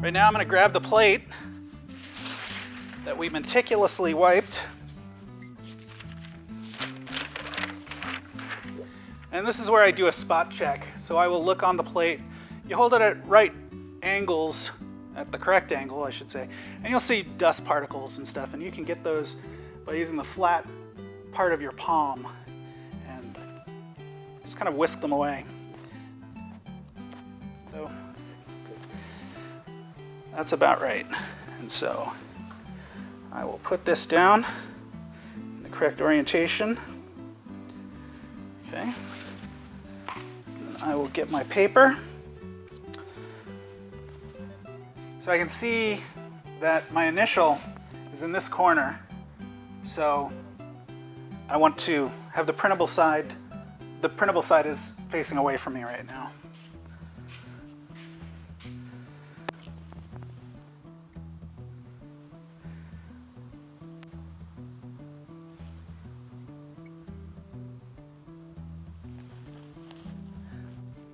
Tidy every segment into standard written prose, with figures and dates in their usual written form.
Right now I'm going to grab the plate that we meticulously wiped. And this is where I do a spot check. So I will look on the plate. You hold it at right angles, at the correct angle I should say, and you'll see dust particles and stuff, and you can get those by using the flat part of your palm and just kind of whisk them away. So that's about right. And so I will put this down in the correct orientation. Okay. And I will get my paper. So I can see that my initial is in this corner. So I want to have the printable side. The printable side is facing away from me right now.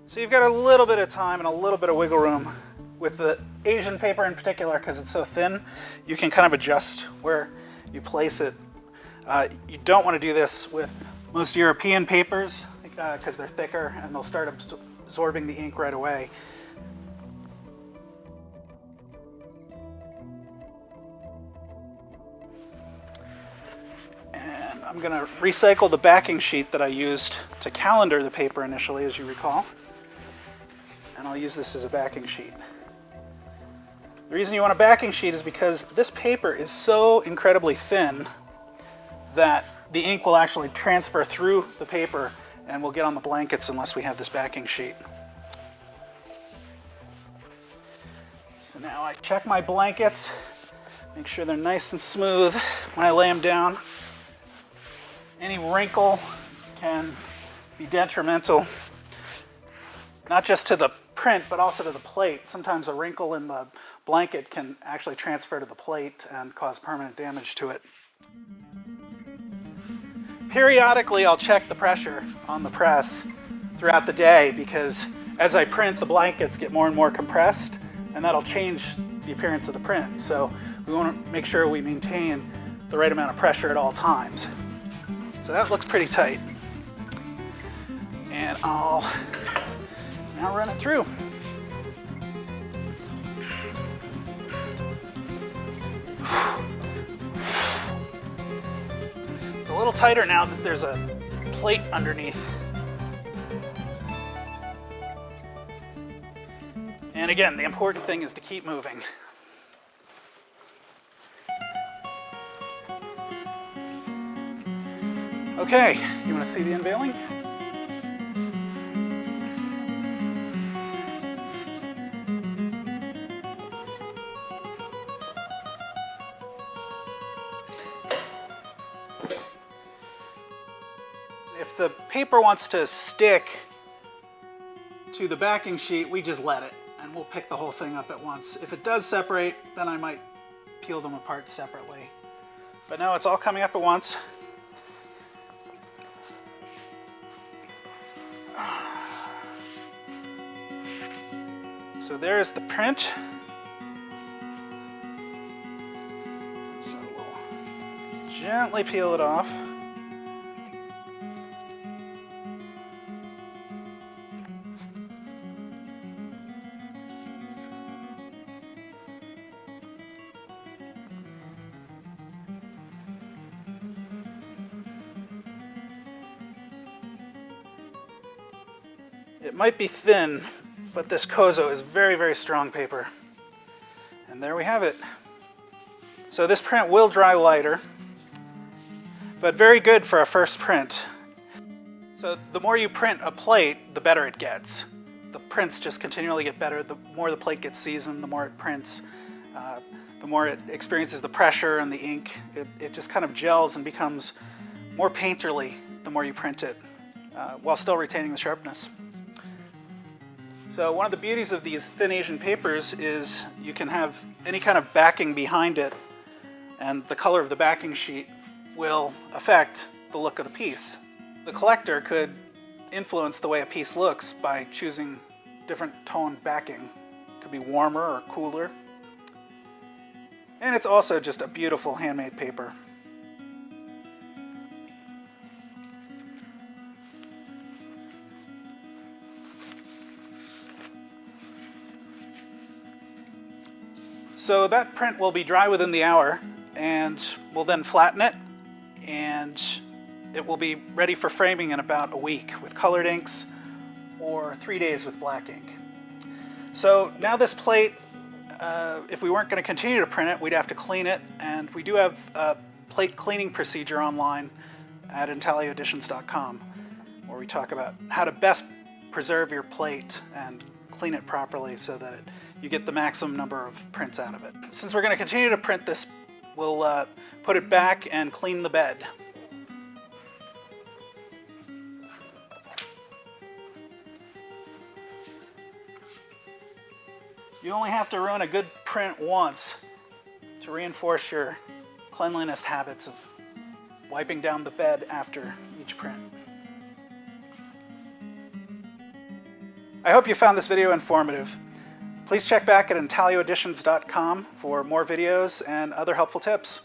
So you've got a little bit of time and a little bit of wiggle room. With the Asian paper in particular, because it's so thin, you can kind of adjust where you place it. You don't want to do this with most European papers because they're thicker and they'll start absorbing the ink right away. And I'm going to recycle the backing sheet that I used to calendar the paper initially, as you recall. And I'll use this as a backing sheet. The reason you want a backing sheet is because this paper is so incredibly thin that the ink will actually transfer through the paper and will get on the blankets unless we have this backing sheet. So now I check my blankets, make sure they're nice and smooth when I lay them down. Any wrinkle can be detrimental, not just to the print, but also to the plate. Sometimes a wrinkle in the blanket can actually transfer to the plate and cause permanent damage to it. Periodically, I'll check the pressure on the press throughout the day because as I print, the blankets get more and more compressed, and that'll change the appearance of the print. So we want to make sure we maintain the right amount of pressure at all times. So that looks pretty tight. And I'll now run it through. It's a little tighter now that there's a plate underneath. And again, the important thing is to keep moving. Okay, you want to see the unveiling? If the paper wants to stick to the backing sheet, we just let it, and we'll pick the whole thing up at once. If it does separate, then I might peel them apart separately. But no, it's all coming up at once. So there's the print. So we'll gently peel it off. It might be thin, but this Kozo is very, very strong paper. And there we have it. So this print will dry lighter, but very good for a first print. So the more you print a plate, the better it gets. The prints just continually get better. The more the plate gets seasoned, the more it prints. The more it experiences the pressure and the ink. It just kind of gels and becomes more painterly the more you print it, while still retaining the sharpness. So one of the beauties of these thin Asian papers is you can have any kind of backing behind it, and the color of the backing sheet will affect the look of the piece. The collector could influence the way a piece looks by choosing different toned backing. It could be warmer or cooler. And it's also just a beautiful handmade paper. So that print will be dry within the hour, and we'll then flatten it, and it will be ready for framing in about a week with colored inks or 3 days with black ink. So now this plate, if we weren't going to continue to print it, we'd have to clean it, and we do have a plate cleaning procedure online at intaglioeditions.com, where we talk about how to best preserve your plate and clean it properly so that you get the maximum number of prints out of it. Since we're going to continue to print this, we'll put it back and clean the bed. You only have to ruin a good print once to reinforce your cleanliness habits of wiping down the bed after each print. I hope you found this video informative. Please check back at intaglioeditions.com for more videos and other helpful tips.